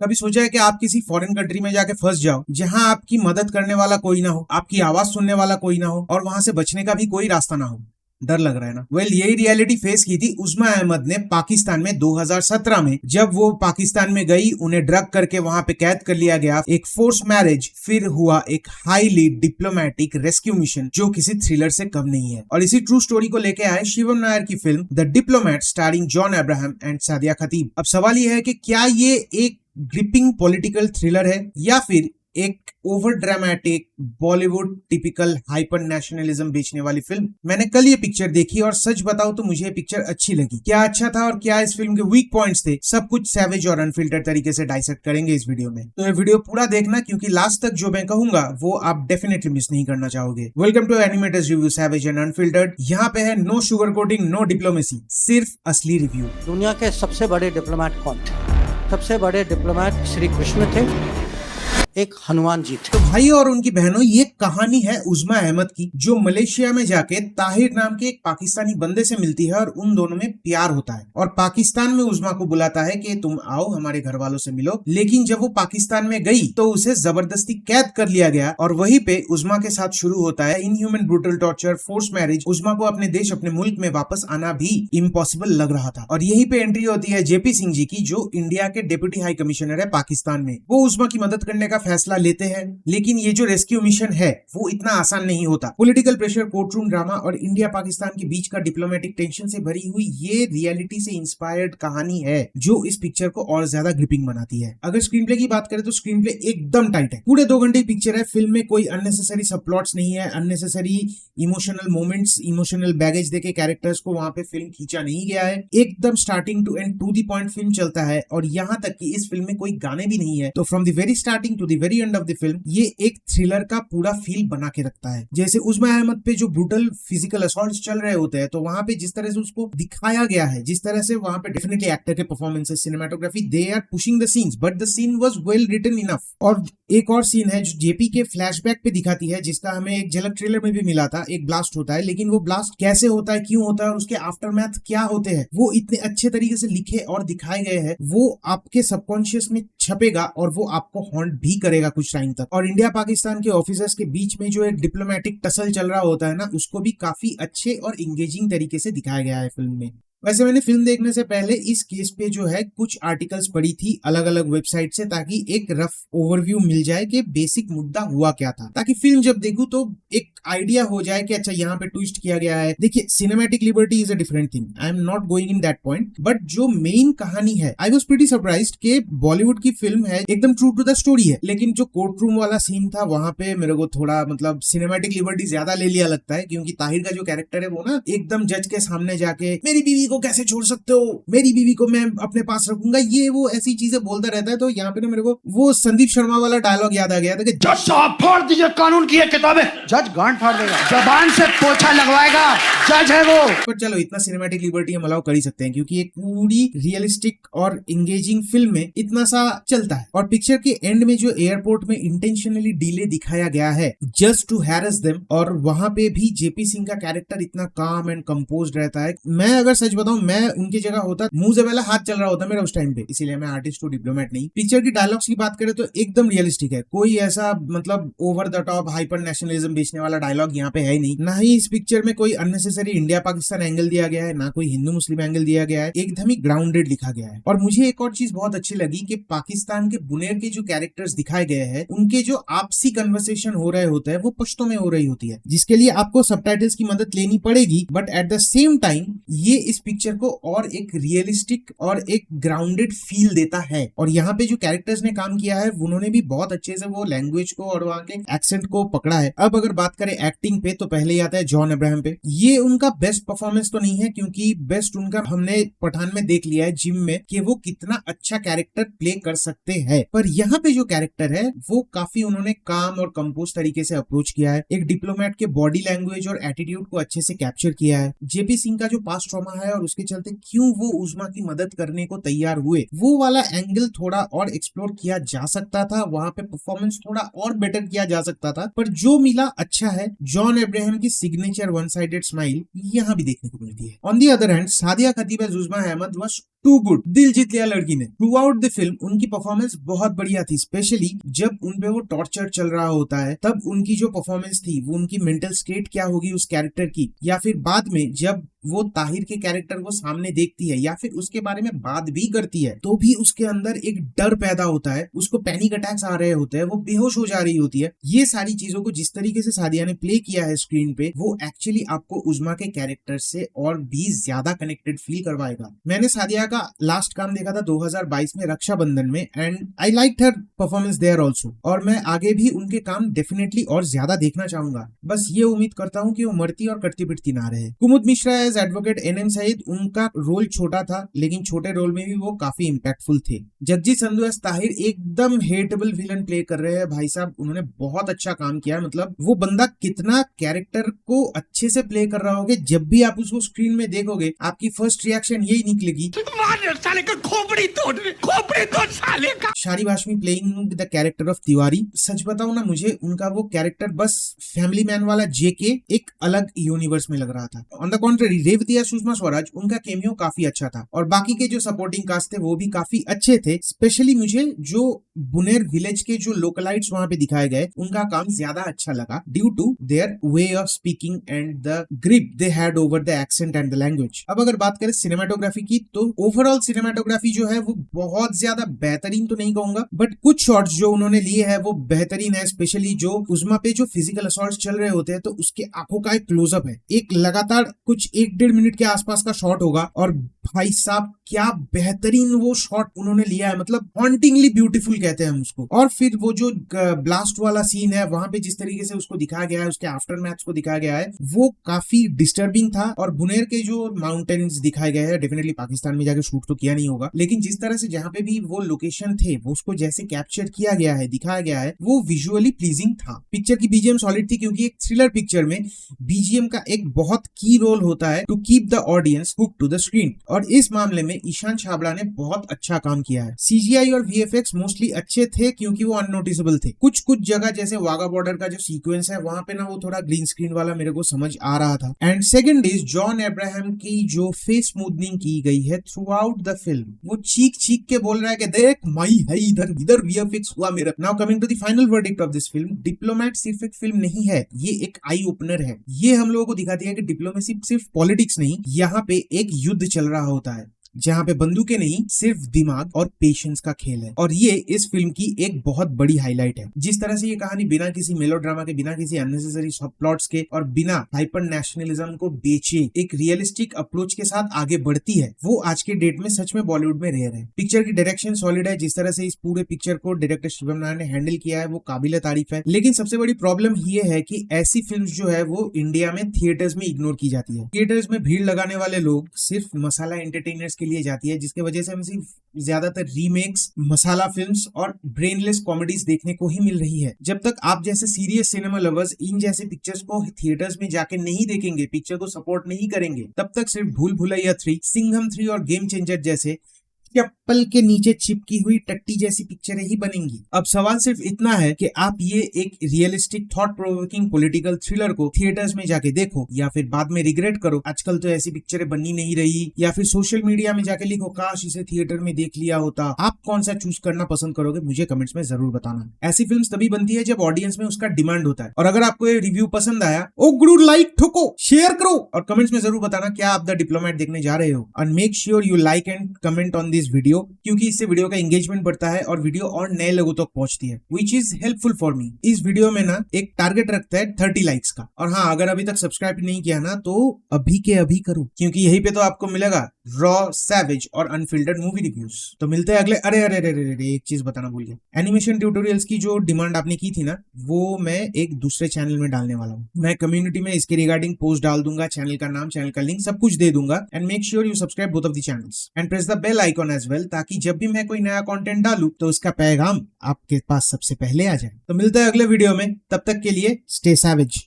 कभी सोचा है कि आप किसी फॉरेन कंट्री में जाके फंस जाओ जहां आपकी मदद करने वाला कोई ना हो, आपकी आवाज सुनने वाला कोई ना हो और वहां से बचने का भी कोई रास्ता ना हो? डर लग रहा है ना? यही रियलिटी फेस की थी उस्मा अहमद ने पाकिस्तान में 2017 में, जब वो पाकिस्तान में गई, उन्हें ड्रग करके वहां पे कैद कर लिया गया, एक फोर्स मैरिज, फिर हुआ एक हाईली डिप्लोमेटिक रेस्क्यू मिशन जो किसी थ्रिलर से कम नहीं है। और इसी ट्रू स्टोरी को लेके आए शिवम नायर की film the diplomat starring John Abraham and Sadia Khatib. अब सवाल यह है कि क्या ये एक ग्रिपिंग पॉलिटिकल थ्रिलर है या फिर एक over dramatic Bollywood typical hyper nationalism बेचने वाली फिल्म? मैंने कल ये पिक्चर देखी और सच बताऊं तो मुझे ये पिक्चर अच्छी लगी। क्या अच्छा था और क्या इस फिल्म के वीक पॉइंट्स थे, सब कुछ सैवेज और अनफिल्टर्ड तरीके से डाइसेक्ट करेंगे इस वीडियो में। तो ये वीडियो पूरा देखना क्योंकि लास्ट तक जो मैं कहूंगा वो आप डेफिनेटली मिस नहीं करना चाहोगे। Welcome to animators review savage and unfiltered. यहाँ पे है no sugar coating, no diplomacy, सिर्फ असली रिव्यू। दुनिया के सबसे बड़े डिप्लोमेट कौन थे? सबसे बड़े डिप्लोमेट श्री कृष्ण थे, एक हनुमान जी थे। तो भाई और उनकी बहनों, ये कहानी है उस्मा अहमद की, जो मलेशिया में जाके ताहिर नाम के एक पाकिस्तानी बंदे से मिलती है और उन दोनों में प्यार होता है और पाकिस्तान में उस्मा को बुलाता है कि तुम आओ हमारे घर वालों से मिलो। लेकिन जब वो पाकिस्तान में गई तो उसे जबरदस्ती कैद कर लिया गया और वहीं पे उस्मा के साथ शुरू होता है inhuman brutal torture, force marriage. Uzma को अपने देश, अपने मुल्क में वापस आना भी इम्पॉसिबल लग रहा था। और यहीं पे एंट्री होती है जेपी सिंह जी की, जो इंडिया के डिप्टी हाई कमिश्नर है पाकिस्तान में। वो उस्मा की मदद करने का फैसला लेते हैं, लेकिन ये जो रेस्क्यू मिशन है वो इतना आसान नहीं होता। पॉलिटिकल प्रेशर, कोर्टरूम ड्रामा और इंडिया पाकिस्तान के बीच का डिप्लोमेटिक टेंशन से भरी हुई ये रियलिटी से इंस्पायर्ड कहानी है जो इस पिक्चर को और ज्यादा ग्रिपिंग बनाती है। अगर स्क्रीन प्ले की बात करें तो स्क्रीन प्ले एकदम टाइट है। पूरे 2 घंटे पिक्चर है। फिल्म में कोई अननेसेसरी सब प्लॉट्स नहीं है, unnecessary emotional moments, emotional baggage देके कैरेक्टर्स को वहां पे फिल्म खींचा नहीं गया है। एकदम starting to end to the point film चलता है और यहाँ तक कि इस फिल्म में कोई गाने भी नहीं है। तो from the very starting to the very end of the film ये एक थ्रिलर का पूरा फील बना के रखता है। जैसे उस्मा अहमद पे जो ब्रूटल फिजिकल असॉल्ट्स चल रहे होते हैं, तो वहां पे जिस तरह से उसको दिखाया गया है, जिस तरह से वहां पे डेफिनेटली एक्टर के performances, cinematography, they are pushing the scenes, but the scene was well written enough. और एक और सीन है जो जेपी के फ्लैशबैक पे दिखाती है, जिसका हमें एक झलक ट्रेलर में भी मिला था। एक ब्लास्ट होता है, लेकिन वो ब्लास्ट कैसे होता है, क्यों होता है और उसके आफ्टरमैथ क्या होते हैं, वो इतने अच्छे तरीके से लिखे और दिखाए गए हैं, वो आपके सबकॉन्शियस में छपेगा और वो आपको हॉन्ट भी करेगा कुछ टाइम तक। और इंडिया पाकिस्तान के ऑफिसर्स के बीच में जो एक डिप्लोमेटिक टसल चल रहा होता है ना, उसको भी काफी अच्छे और इंगेजिंग तरीके से दिखाया गया है फिल्म में। वैसे मैंने फिल्म देखने से पहले इस केस पे जो है कुछ आर्टिकल्स पढ़ी थी अलग अलग वेबसाइट से, ताकि एक रफ ओवरव्यू मिल जाए कि बेसिक मुद्दा हुआ क्या था, ताकि फिल्म जब देखूं तो एक आइडिया हो जाए कि अच्छा यहाँ पे ट्विस्ट किया गया है। देखिए, cinematic liberty is a different thing, I am not going in that point, but जो मेन कहानी है, आई वाज प्रीटी सरप्राइज्ड कि बॉलीवुड की फिल्म है, एकदम ट्रू टू द स्टोरी है, लेकिन जो कोर्ट रूम वाला सीन था वहां पे मेरे को थोड़ा मतलब सिनेमैटिक लिबर्टी ज्यादा ले लिया लगता है, क्योंकि ताहिर का जो कैरेक्टर है वो ना एकदम जज के सामने जाके मेरी बीवी को कैसे छोड़ सकते हो, मेरी बीवी को मैं अपने पास रखूंगा, ये वो ऐसी चीजें बोलता रहता है। तो यहाँ पे ना मेरे को वो संदीप शर्मा वाला डायलॉग याद आ गया था कि जज साहब फाड़ दीजिए कानून की ये किताबें। जज गांड फाड़ देगा, जबान से पोछा लगवाएगा, जज है वो। पर चलो, इतना सिनेमैटिक लिबर्टी हम अलाउ कर ही सकते हैं क्योंकि एक पूरी रियलिस्टिक और इंगेजिंग फिल्म में इतना सा चलता है। और पिक्चर के एंड में जो एयरपोर्ट में इंटेंशनली डिले दिखाया गया है जस्ट टू हैरेस देम, और वहां पे भी जेपी सिंह का कैरेक्टर इतना काम एंड कंपोज्ड रहता है। मैं अगर सच बताऊं, मैं उनकी जगह होता, मुंह से पहले हाथ चल रहा होता मेरा उस टाइम पे, इसीलिए मैं आर्टिस्ट हूँ, डिप्लोमेट नहीं। पिक्चर की डायलॉग्स की बात करें तो एकदम रियलिस्टिक है, कोई ऐसा मतलब over the top hyper nationalism बेचने वाला डायलॉग यहाँ पे है ही नहीं। ना ही इस पिक्चर में कोई अननेसेसरी इंडिया पाकिस्तान एंगल दिया गया है, ना कोई हिंदू मुस्लिम एंगल दिया गया है, एकदम ही ग्राउंडेड लिखा गया है। और मुझे एक और चीज बहुत अच्छी लगी कि पाकिस्तान के बुनेर के जो कैरेक्टर्स दिखाए गए हैं, उनके जो आपसी कन्वर्सेशन हो रहे होते हैं वो पश्तो में हो रही होती है, जिसके लिए आपको सबटाइटल्स की मदद लेनी पड़ेगी, but at the same time ये इस पिक्चर को और एक रियलिस्टिक और एक ग्राउंडेड फील देता है। और यहाँ पे जो कैरेक्टर्स ने काम किया है उन्होंने भी बहुत अच्छे से वो लैंग्वेज को और वहाँ के एक्सेंट को पकड़ा है। अब अगर बात करें एक्टिंग पे तो पहले ही आता है जॉन अब्राहम पे। ये उनका बेस्ट परफॉर्मेंस तो नहीं है, क्योंकि बेस्ट उनका हमने पठान में देख लिया है जिम में कि वो कितना अच्छा कैरेक्टर प्ले कर सकते हैं, पर यहाँ पे जो कैरेक्टर है वो काफी उन्होंने काम और कंपोज तरीके से अप्रोच किया है। एक डिप्लोमेट के बॉडी लैंग्वेज और एटीट्यूड को अच्छे से कैप्चर किया है। जेपी सिंह का जो पास्ट ट्रॉमा है और उसके चलते क्यों वो उस्मा की मदद करने को तैयार हुए, वो वाला एंगल थोड़ा और एक्सप्लोर किया जा सकता था, वहां पे परफॉर्मेंस थोड़ा और बेटर किया जा सकता था, पर जो मिला अच्छा है, जॉन अब्राहम की सिग्नेचर वन साइडेड स्माइल यहाँ भी देखने को मिलती है। On the other hand Sadia Khatib as Uzma Ahmed was too good, दिल जीत लिया लड़की ने। थ्रू आउट द फिल्म उनकी परफॉर्मेंस बहुत बढ़िया थी, स्पेशली जब उन पे वो टॉर्चर चल रहा होता है तब उनकी जो परफॉर्मेंस थी, वो उनकी मेंटल स्टेट क्या होगी उस कैरेक्टर की, या फिर बाद में जब वो ताहिर के कैरेक्टर को सामने देखती है या फिर उसके बारे में बात भी करती है तो भी उसके अंदर एक डर पैदा होता है, उसको पैनिक अटैक्स आ रहे होते हैं, वो बेहोश हो जा रही होती है। ये सारी चीजों को जिस तरीके से सादिया ने प्ले किया है स्क्रीन पे, वो एक्चुअली आपको उज़्मा के कैरेक्टर से और भी ज्यादा कनेक्टेड फील करवाएगा। मैंने सादिया का लास्ट काम देखा था 2022 में रक्षाबंधन में, and I liked her performance there also, और मैं आगे भी उनके काम डेफिनेटली और ज्यादा देखना चाहूंगा। बस ये उम्मीद करता हूँ कि वो मरती और कटती पिटती ना रहे। Kumud Mishra as advocate NM Saeed, उनका रोल छोटा था लेकिन छोटे रोल में भी वो काफी इम्पैक्टफुल थे। जगजीत संधू एज ताहिर एकदम हेटेबल विलन प्ले कर रहे हैं भाई साहब, उन्होंने बहुत अच्छा काम किया है। मतलब वो बंदा कितना कैरेक्टर को अच्छे से प्ले कर रहा होगा, जब भी आप उसको स्क्रीन में देखोगे आपकी फर्स्ट रिएक्शन यही निकलेगी, साले का खोपड़ी तोड़ साले का। Sharib Hashmi playing the character of Tiwari. सच बताऊं ना, मुझे उनका वो कैरेक्टर बस फैमिली मैन वाला जेके एक अलग यूनिवर्स में लग रहा था। On the contrary Revathi Sushma Swaraj, उनका केमियो काफी अच्छा था और बाकी के जो सपोर्टिंग कास्ट थे वो भी काफी अच्छे थे। स्पेशली मुझे जो बुनेर विलेज के जो लोकलाइट्स वहां पे दिखाए गए उनका काम ज्यादा अच्छा लगा, due to their way of speaking and the grip they had over the accent and the language. अब अगर बात करें सिनेमाटोग्राफी की, तो ओवरऑल सिनेमाटोग्राफी जो है वो बहुत ज्यादा बेहतरीन तो नहीं कहूंगा, बट कुछ शॉट्स जो उन्होंने लिए है वो बेहतरीन है। स्पेशली जो उज़्मा पे जो फिजिकल असॉल्ट चल रहे होते हैं तो उसके आंखों का एक क्लोजअप है, एक लगातार कुछ 1-1.5 मिनट के आसपास का शॉट होगा, और भाई साहब क्या बेहतरीन वो शॉट उन्होंने लिया है, मतलब हॉन्टिंगली ब्यूटीफुल कहते हैं हम उसको। और फिर वो जो ब्लास्ट वाला सीन है वहां पे जिस तरीके से उसको दिखाया गया है, उसके आफ्टर मैथ्स को दिखाया गया है, वो काफी डिस्टर्बिंग था। और बुनेर के जो माउंटेन्स दिखाए गए हैं, डेफिनेटली पाकिस्तान में जाके शूट तो किया नहीं होगा, लेकिन जिस तरह से जहां पे भी वो लोकेशन थे वो उसको जैसे कैप्चर किया गया है, दिखाया गया है, वो विजुअली प्लीजिंग था। पिक्चर की बीजीएम सॉलिड थी, क्योंकि एक थ्रिलर पिक्चर में बीजीएम का एक बहुत की रोल होता है to keep the audience hook to the screen, और इस मामले में ईशान छाबड़ा ने बहुत अच्छा काम किया है। सीजीआई और वीएफएक्स मोस्टली अच्छे थे क्योंकि वो अननोटिसेबल थे। कुछ जगह जैसे वाघा बॉर्डर का जो सीक्वेंस है वहां पे ना वो थोड़ा ग्रीन स्क्रीन वाला मेरे को समझ आ रहा था। And second is John Abraham की जो फेस स्मूथनिंग की गई है थ्रू आउट द फिल्म, वो चीख के बोल रहा है कि देख माई है इधर वीएफएक्स हुआ मेरा। Now coming to the final verdict of this film, diplomat सिर्फ एक फिल्म नहीं है, ये एक आई ओपनर है। ये हम लोगों को दिखाती है कि डिप्लोमेसी सिर्फ पॉलिटिक्स नहीं, यहाँ पे एक युद्ध चल रहा होता है जहाँ पे बंदूकें नहीं सिर्फ दिमाग और पेशेंस का खेल है, और ये इस फिल्म की एक बहुत बड़ी हाईलाइट है। जिस तरह से ये कहानी बिना किसी मेलोड्रामा के, बिना किसी अननेसेसरी सब प्लॉट्स के और बिना हाइपर नेशनलिज्म को बेचे एक रियलिस्टिक अप्रोच के साथ आगे बढ़ती है, वो आज के डेट में सच में बॉलीवुड में रेयर है। पिक्चर की डायरेक्शन सॉलिड है, जिस तरह से इस पूरे पिक्चर को डायरेक्टर शिवम नायर ने हैंडल किया है वो काबिल तारीफ है। लेकिन सबसे बड़ी प्रॉब्लम ये है कि ऐसी फिल्म जो है वो इंडिया में थिएटर्स में इग्नोर की जाती है। थिएटर्स में भीड़ लगाने वाले लोग सिर्फ मसाला एंटरटेनर्स के लिए जाती है, जिसके वजह से हमें सिर्फ ज्यादातर रीमेक्स, मसाला फिल्म्स और ब्रेनलेस कॉमेडीज देखने को ही मिल रही है। जब तक आप जैसे सीरियस सिनेमा लवर्स इन जैसे पिक्चर्स को थिएटर्स में जाके नहीं देखेंगे, पिक्चर को सपोर्ट नहीं करेंगे, तब तक सिर्फ भूल भुलैया 3, सिंघम 3 और गेम चेंजर जैसे चप्पल के नीचे चिपकी हुई टट्टी जैसी पिक्चरें ही बनेंगी। अब सवाल सिर्फ इतना है कि आप ये एक realistic thought provoking political thriller को थिएटर्स में जाके देखो या फिर बाद में रिग्रेट करो, आजकल तो ऐसी पिक्चरें बननी नहीं रही, या फिर सोशल मीडिया में जाके लिखो काश इसे थिएटर में देख लिया होता। आप कौन सा चूज करना पसंद करोगे मुझे कमेंट्स में जरूर बताना। ऐसी फिल्म्स तभी बनती है जब ऑडियंस में उसका डिमांड होता है। और अगर आपको ये रिव्यू पसंद आया, ओ गुरु लाइक ठोको, शेयर करो और कमेंट्स में जरूर बताना क्या आप द डिप्लोमेट देखने जा रहे हो। And make sure you like and comment on this video, क्योंकि इससे वीडियो का एंगेजमेंट बढ़ता है और वीडियो और नए लोगों तक पहुंचती है, which is helpful for me। इस वीडियो में ना एक टारगेट रखता है 30 लाइक्स का। और हाँ, अगर अभी तक सब्सक्राइब नहीं किया ना तो अभी के अभी करो, क्योंकि यहीं पे तो आपको मिलेगा रॉ, सैवेज और अनफिल्टर्ड मूवी रिव्यूज। तो मिलते हैं अगले। अरे एक चीज बताना भूल गया, एनिमेशन ट्यूटोरियल्स की जो डिमांड आपने की थी ना, वो मैं एक दूसरे चैनल में डालने वाला हूँ। मैं कम्युनिटी में इसके रिगार्डिंग पोस्ट डाल दूंगा, चैनल का नाम, चैनल का लिंक सब कुछ दे दूंगा। And make sure you subscribe both of the channels and press the bell icon as well, ताकि जब भी मैं कोई नया कंटेंट डालूं तो उसका पैगाम आपके पास सबसे पहले आ जाए। तो मिलता है अगले वीडियो में, तब तक के लिए स्टे सैवेज।